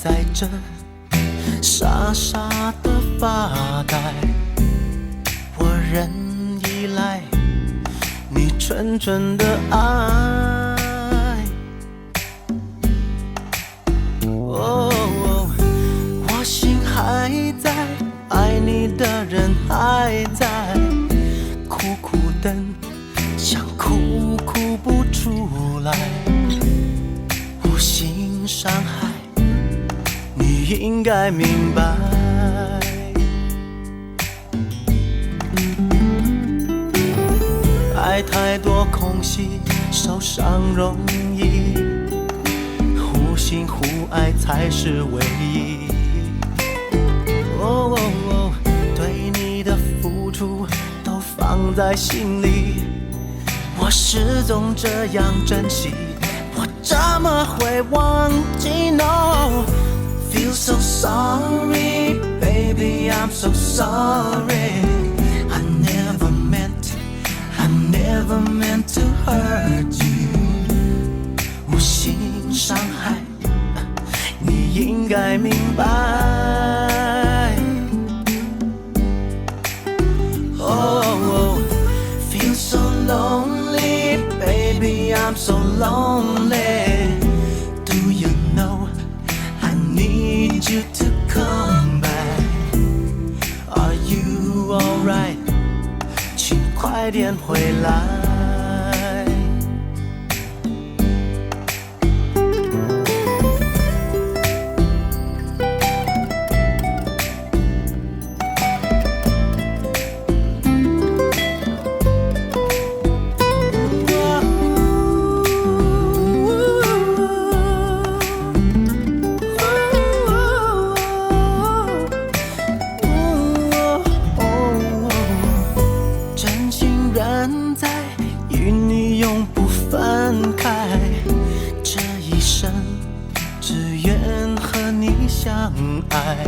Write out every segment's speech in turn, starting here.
在这傻傻的发呆，我仍依赖你纯纯的爱。我心还在，爱你的人还在，苦苦等，想哭哭不出来，无心伤害，你应该明白。爱太多空隙，受伤容易，互信互爱才是唯一。对你的付出都放在心里，我始终这样珍惜，我怎么会忘记 ？No, feel so sorry, baby, I'm so sorry. I never meant to hurt you. 无心伤害，你应该明白。Feel so lonely, baby, I'm so lonely. Do you know I need you to come back? Are you alright? 请快点回来。与你永不分开，这一生只愿和你相爱，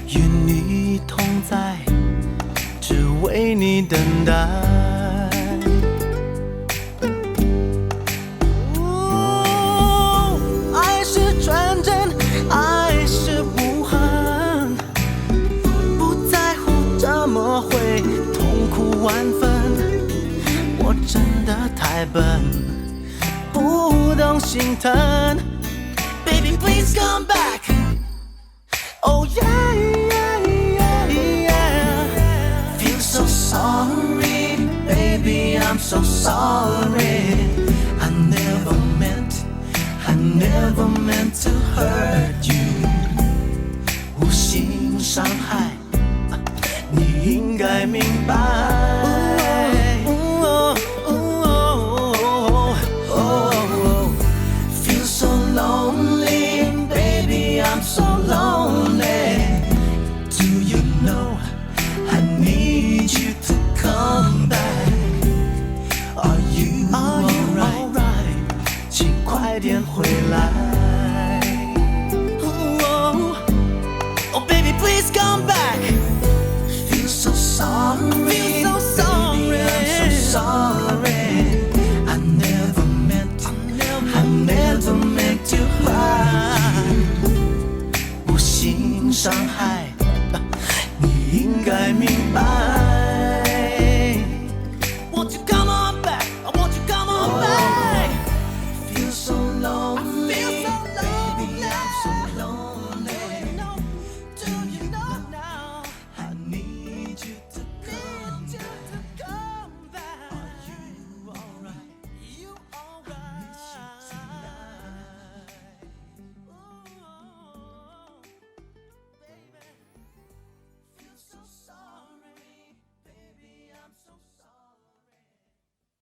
与你同在，只为你等待。爱是纯真，爱是无痕，不在乎怎么会痛苦万分。我真的太笨，不懂心疼。Baby, please come back.